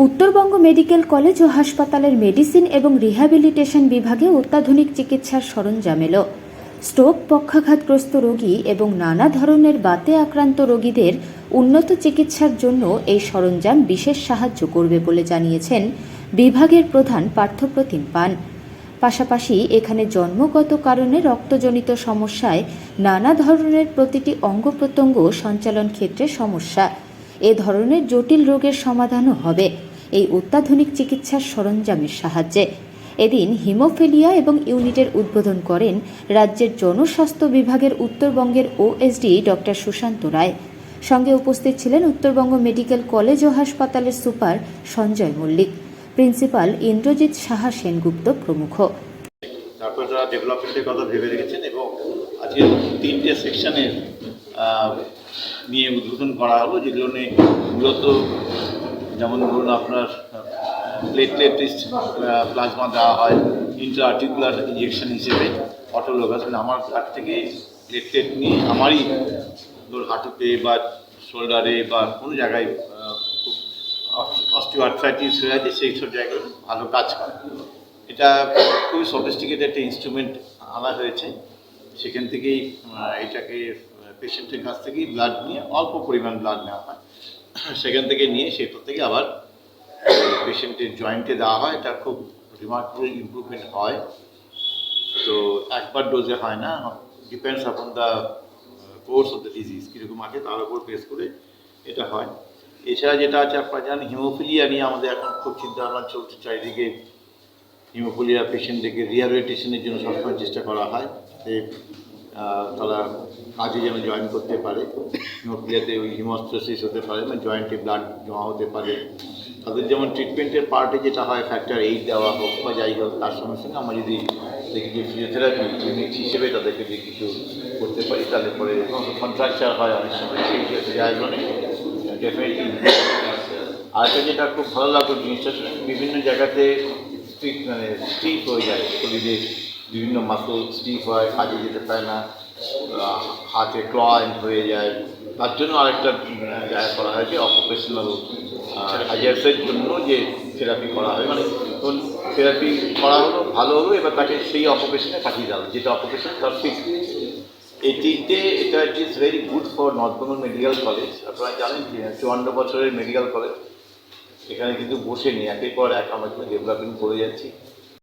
Uttarbanga medical college ও হাসপাতালের medicine এবং rehabilitation বিভাগে অত্যাধুনিক চিকিৎসার সরঞ্জাম এলো। স্ট্রোক, পক্ষাঘাতগ্রস্ত রোগী এবং নানা ধরনের বাতে আক্রান্ত রোগীদের উন্নত চিকিৎসার জন্য এই সরঞ্জাম বিশেষ সাহায্য করবে বলে জানিয়েছেন বিভাগের প্রধান পার্থপ্রতিম পান। পাশাপাশি এখানে জন্মগত কারণে রক্তজনিত সমস্যায় নানা ধরনের প্রতিটি অঙ্গ প্রত্যঙ্গ সঞ্চালন ক্ষেত্রে সমস্যা, এ ধরনের জটিল রোগের সমাধানও হবে এই অত্যাধুনিক চিকিৎসার সরঞ্জামের সাহায্যে। এদিন হিমোফিলিয়া এবং ইউনিটের উদ্বোধন করেন রাজ্যের জনস্বাস্থ্য বিভাগের উত্তরবঙ্গের ওএসডি ডক্টর সুশান্ত রায়। সঙ্গে উপস্থিত ছিলেন উত্তরবঙ্গ মেডিকেল কলেজ ও হাসপাতালের সুপার সঞ্জয় মল্লিক, প্রিন্সিপাল ইন্দ্রজিৎ সাহা সেনগুপ্ত প্রমুখ। তারপর তারা ডেভেলপমেন্টের কথা ভেবে রেখেছেন এবং আজকে 3টে সেকশনের নিয়ে উদ্বোধন করা হলো, যেগুলো নিয়ে মূলত যেমন ধরুন আপনার প্লেটলেট প্লাজমা দেওয়া হয় ইন্ট্রা আর্টিকুলার ইঞ্জেকশন হিসেবে অটোলোগাস, মানে আমার কাছ থেকে প্লেটলেট নিয়ে আমারই ধর হাঁটুতে বা শোল্ডারে বা কোনো জায়গায় খুব অস্টিওআর্থ্রাইটিস হয়ে আছে, সেই সব জায়গায় ভালো কাজ করে। এটা খুবই সফিস্টিকেটেড একটা ইনস্ট্রুমেন্ট আনা হয়েছে। সেখান থেকেই এটাকে পেশেন্টের কাছ থেকেই ব্লাড নিয়ে অল্প পরিমাণ ব্লাড নেওয়া হয়, সেখান থেকে নিয়ে সেটা থেকে আবার পেশেন্টের জয়েন্টে দেওয়া হয়। এটা খুব রিমার্কেবল ইমপ্রুভমেন্ট হয়। তো একবার ডোজে হয় না, depends upon the course of the disease, কীরকম আছে তার উপর বেস করে এটা হয়। এছাড়া যেটা আছে আপনারা জানেন, হিমোফিলিয়া নিয়ে আমাদের এখন খুব চিন্তাভাবনা চলছে। চারিদিকে হিমোফিলিয়া পেশেন্টদেরকে রিহ্যাবিলিটেশনের জন্য সবসময় চেষ্টা করা হয়, যাতে তারা কাজে যেন জয়েন করতে পারে। হিমোফিলিয়াতে ওই হিমোস্টোসিস হতে পারে, মানে জয়েন্টে ব্লাড জমা হতে পারে। তাদের যেমন ট্রিটমেন্টের পার্টে যেটা হয় ফ্যাক্টর 8 দেওয়া হোক বা যাই হোক, তার সঙ্গে সঙ্গে আমরা যদি দেখি যে ফিজিওথেরাপি ক্লিনিক হিসেবে তাদেরকে যদি কিছু করতে পারি, তাহলে পরে কন্ট্রাকচার হয় অনেক সময়, সেই জায়গায় ডেফিনেটলি। আরেকটা যেটা খুব ভালো লাগলো জিনিসটা, বিভিন্ন জায়গাতে স্টিফ হয়ে যায় শরীরে, বিভিন্ন মাসল স্টিফ হয়, কাজে যেতে পারে না, হাতে ক্লয়েন্ট হয়ে যায়। তার জন্য আরেকটা জায়গা করা হয়েছে অকুপেশনাল হাজার্সের জন্য, যে থেরাপি করা হয়, মানে থেরাপি করা হলো, ভালো হলো, এবার তাকে সেই অকুপেশনে পাঠিয়ে দেওয়া, যেটা অকুপেশন তার ফিক্স। এটিতে এটা it is very good for north Bengal medical college. আপনারা জানেন যে 54 বছরের মেডিকেল কলেজ, এখানে কিন্তু বসে নিয়ে একের পর এক আমরা কিন্তু ডেভেলপমেন্ট করে যাচ্ছি।